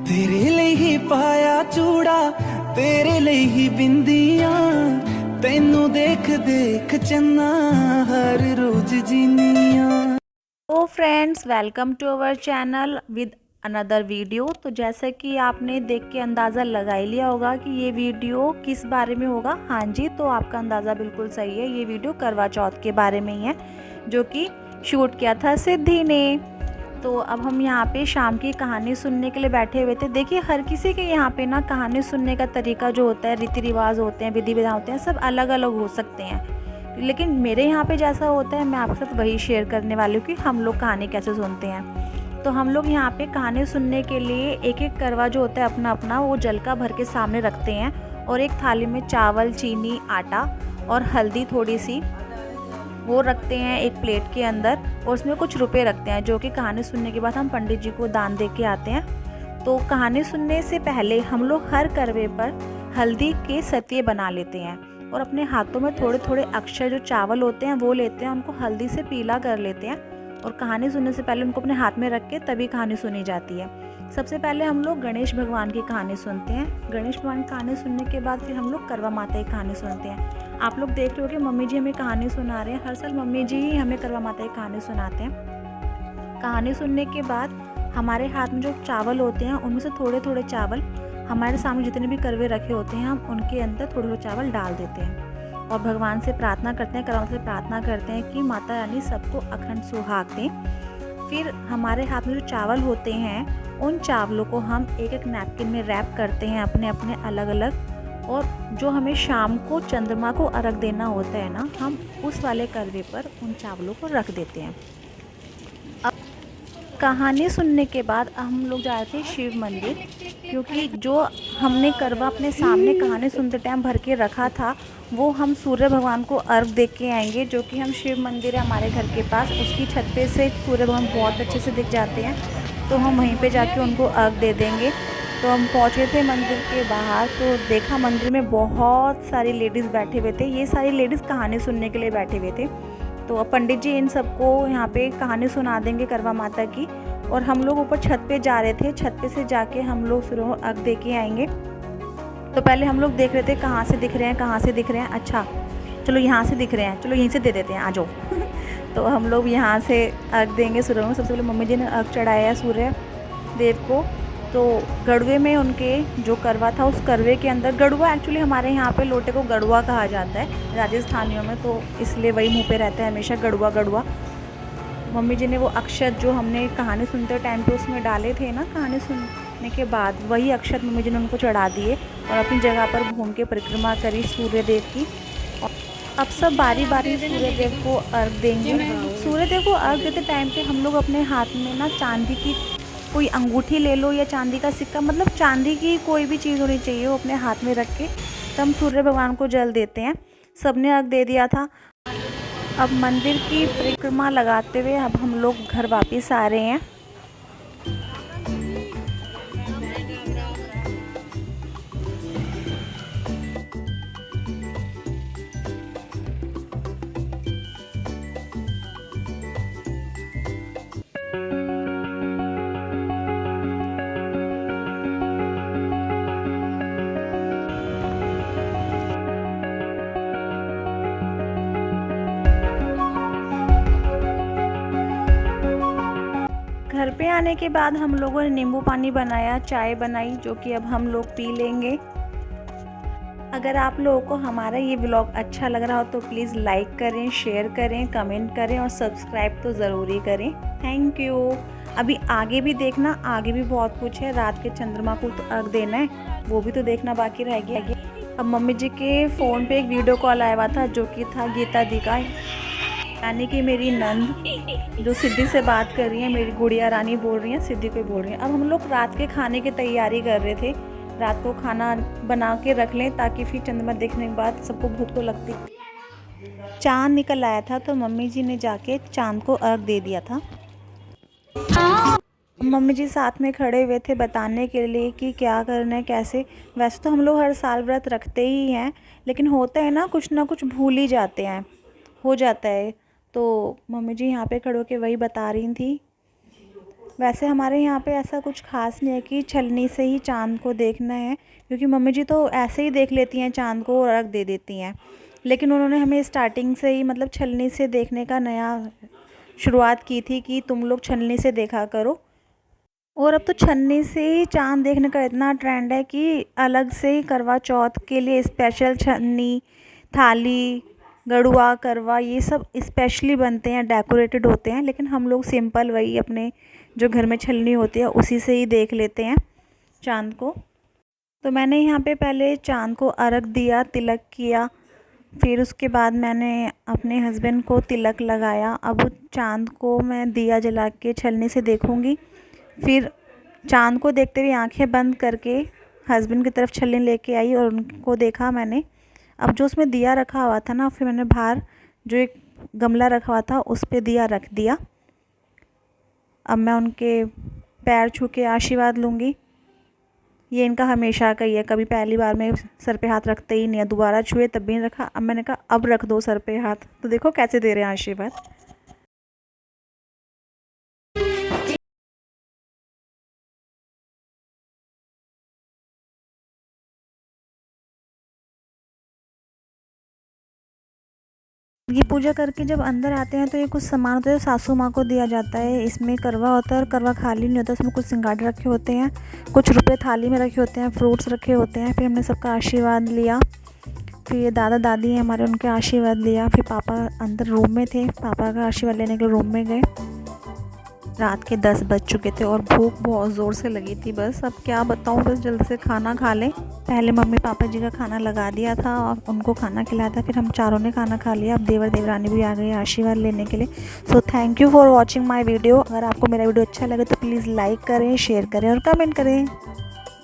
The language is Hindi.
तेरे लिए ही पाया चूड़ा, तेरे लिए ही बिंदियां, तेनू देख देख चन्ना हर रोज जीनिया। तो friends, welcome to our channel with another video. तो जैसा कि आपने देख के अंदाज़ा लगा ही लिया होगा कि ये वीडियो किस बारे में होगा। हाँ जी, तो आपका अंदाज़ा बिल्कुल सही है। ये वीडियो करवा चौथ के बारे में ही है, जो कि शूट किया था सिद्धि ने। तो अब हम यहाँ पे शाम की कहानी सुनने के लिए बैठे हुए थे। देखिए, हर किसी के यहाँ पे ना कहानी सुनने का तरीका जो होता है, रीति रिवाज होते हैं, विधि विधान होते हैं, सब अलग अलग हो सकते हैं। लेकिन मेरे यहाँ पे जैसा होता है, मैं आपके साथ वही शेयर करने वाली हूँ कि हम लोग कहानी कैसे सुनते हैं। तो हम लोग यहाँ पे कहानी सुनने के लिए एक एक करवा जो होता है अपना अपना वो जल का भर के सामने रखते हैं, और एक थाली में चावल, चीनी, आटा और हल्दी थोड़ी सी वो रखते हैं एक प्लेट के अंदर, और उसमें कुछ रुपए रखते हैं, जो कि कहानी सुनने के बाद हम पंडित जी को दान दे के आते हैं। तो कहानी सुनने से पहले हम लोग हर करवे पर हल्दी के सतिये बना लेते हैं, और अपने हाथों में थोड़े थोड़े अक्षर जो चावल होते हैं वो लेते हैं, उनको हल्दी से पीला कर लेते हैं, और कहानी सुनने से पहले उनको अपने हाथ में रख के तभी कहानी सुनी जाती है। सबसे पहले हम लोग गणेश भगवान की कहानी सुनते हैं। गणेश भगवान की कहानी सुनने के बाद फिर हम लोग करवा माता की कहानी सुनते हैं। आप लोग देख रहे हो कि मम्मी जी हमें कहानी सुना रहे हैं। हर साल मम्मी जी ही हमें करवा माता की कहानी सुनाते हैं। कहानी सुनने के बाद हमारे हाथ में जो चावल होते हैं, उनमें से थोड़े थोड़े चावल हमारे सामने जितने भी करवे रखे होते हैं, हम उनके अंदर थोड़े थोड़े चावल डाल देते हैं, और भगवान से प्रार्थना करते हैं, करवा माता से प्रार्थना करते हैं कि माता रानी सबको अखंड सुहाग दें। फिर हमारे हाथ में जो चावल होते हैं, उन चावलों को हम एक एक नैपकिन में रैप करते हैं अपने अपने अलग अलग, और जो हमें शाम को चंद्रमा को अर्घ देना होता है ना, हम उस वाले करवे पर उन चावलों को रख देते हैं। अब कहानी सुनने के बाद हम लोग जा रहे थे शिव मंदिर, क्योंकि जो हमने करवा अपने सामने कहानी सुनते टाइम भर के रखा था, वो हम सूर्य भगवान को अर्घ दे के आएंगे, जो कि हम शिव मंदिर है हमारे घर के पास, उसकी छत पे से सूर्य भगवान बहुत अच्छे से दिख जाते हैं, तो हम वहीं पे जाके उनको अर्घ दे देंगे। तो हम पहुँचे थे मंदिर के बाहर, तो देखा मंदिर में बहुत सारी लेडीज़ बैठे हुए थे। ये सारी लेडीज़ कहानी सुनने के लिए बैठे हुए थे। तो पंडित जी इन सबको यहाँ पे कहानी सुना देंगे करवा माता की, और हम लोग ऊपर छत पे जा रहे थे। छत पे से जाके हम लोग सूर्य को अर्घ दे के आएंगे। तो पहले हम लोग देख रहे थे कहाँ से दिख रहे हैं, कहाँ से दिख रहे हैं। अच्छा, चलो यहाँ से दिख रहे हैं, चलो यहीं से दे देते हैं, आ जाओ। तो हम लोग यहाँ से अर्घ देंगे सूर्य को। सबसे पहले मम्मी जी ने अर्घ चढ़ाया सूर्य देव को। तो गड़ुए में उनके जो करवा था, उस करवे के अंदर, गड़ुआ एक्चुअली हमारे यहाँ पे लोटे को गड़ुआ कहा जाता है राजस्थानियों में, तो इसलिए वही मुँह पे रहता है हमेशा, गड़ुआ गड़ुआ। मम्मी जी ने वो अक्षर जो हमने कहानी सुनते टाइम पे उसमें डाले थे ना, कहानी सुनने के बाद वही अक्षर मम्मी जी ने उनको चढ़ा दिए, और अपनी जगह पर घूम के परिक्रमा करी सूर्य देव की। अब सब बारी बारी सूर्य देव को अर्घ देंगे। सूर्य देव को अर्घ देते टाइम पे हम लोग अपने हाथ में ना चांदी की कोई अंगूठी ले लो, या चांदी का सिक्का, मतलब चांदी की कोई भी चीज़ होनी चाहिए, वो अपने हाथ में रख के तब हम सूर्य भगवान को जल देते हैं। सबने अर्घ दे दिया था। अब मंदिर की परिक्रमा लगाते हुए अब हम लोग घर वापस आ रहे हैं। घर पे आने के बाद हम लोगों ने नींबू पानी बनाया, चाय बनाई, जो कि अब हम लोग पी लेंगे। अगर आप लोगों को हमारा ये व्लॉग अच्छा लग रहा हो तो प्लीज़ लाइक करें, शेयर करें, कमेंट करें, और सब्सक्राइब तो ज़रूर ही करें। Thank you. अभी आगे भी देखना, आगे भी बहुत कुछ है। रात के चंद्रमा को तो अर्घ देना है, वो भी तो देखना बाकी रह गया। अब मम्मी जी के फ़ोन पे एक वीडियो कॉल आया हुआ था, जो कि था गीता दी का, यानी कि मेरी नंद जो सिद्धि से बात कर रही है, मेरी गुड़िया रानी बोल रही हैं, सिद्धि को बोल रही हैं। अब हम लोग रात के खाने की तैयारी कर रहे थे। रात को खाना बना के रख लें, ताकि फिर चंद्रमा देखने के बाद सबको भूख तो लगती। चाँद निकल आया था, तो मम्मी जी ने जाके चाँद को अर्घ दे दिया था। मम्मी जी साथ में खड़े हुए थे बताने के लिए कि क्या करना है, कैसे। वैसे तो हम लोग हर साल व्रत रखते ही हैं, लेकिन होता है ना कुछ भूल ही जाते हैं, हो जाता है। तो मम्मी जी यहाँ पे खड़े होके वही बता रही थी। वैसे हमारे यहाँ पे ऐसा कुछ ख़ास नहीं है कि छलनी से ही चाँद को देखना है, क्योंकि मम्मी जी तो ऐसे ही देख लेती हैं चाँद को और रख दे देती हैं। लेकिन उन्होंने हमें स्टार्टिंग से ही मतलब छलनी से देखने का नया शुरुआत की थी कि तुम लोग छलनी से देखा करो। और अब तो छन्नी से ही चाँद देखने का इतना ट्रेंड है कि अलग से ही करवा चौथ के लिए स्पेशल छन्नी, थाली, गड़ुआ, करवा ये सब स्पेशली बनते हैं, डेकोरेटेड होते हैं। लेकिन हम लोग सिंपल वही अपने जो घर में छलनी होती है उसी से ही देख लेते हैं चाँद को। तो मैंने यहाँ पे पहले चाँद को अर्घ दिया, तिलक किया, फिर उसके बाद मैंने अपने हस्बैंड को तिलक लगाया। अब चाँद को मैं दिया जला के छलनी से देखूँगी। फिर चाँद को देखते हुए आंखें बंद करके हस्बैंड की तरफ छलनी लेके आई और उनको देखा मैंने। अब जो उसमें दिया रखा हुआ था ना, फिर मैंने बाहर जो एक गमला रखा हुआ था उस पे दिया रख दिया। अब मैं उनके पैर छू के आशीर्वाद लूँगी। ये इनका हमेशा का ही है, कभी पहली बार में सर पे हाथ रखते ही नहीं है, दोबारा छुए तब भी नहीं रखा। अब मैंने कहा अब रख दो सर पे हाथ, तो देखो कैसे दे रहे हैं आशीर्वाद। ये पूजा करके जब अंदर आते हैं तो ये कुछ सामान होता है, सासू माँ को दिया जाता है। इसमें करवा होता है और करवा खाली नहीं होता, इसमें कुछ सिंगाड़े रखे होते हैं, कुछ रुपए थाली में रखे होते हैं, फ्रूट्स रखे होते हैं। फिर हमने सबका आशीर्वाद लिया। फिर ये दादा दादी हैं हमारे, उनके आशीर्वाद लिया। फिर पापा अंदर रूम में थे, पापा का आशीर्वाद लेने के लिए रूम में गए। रात के 10 बज चुके थे और भूख बहुत ज़ोर से लगी थी। बस अब क्या बताऊँ, बस जल्दी से खाना खा लें। पहले मम्मी पापा जी का खाना लगा दिया था और उनको खाना खिलाया था, फिर हम चारों ने खाना खा लिया। अब देवर देवरानी भी आ गई आशीर्वाद लेने के लिए। So thank you for watching my video. अगर आपको मेरा वीडियो अच्छा लगे तो प्लीज़ लाइक करें, शेयर करें और कमेंट करें।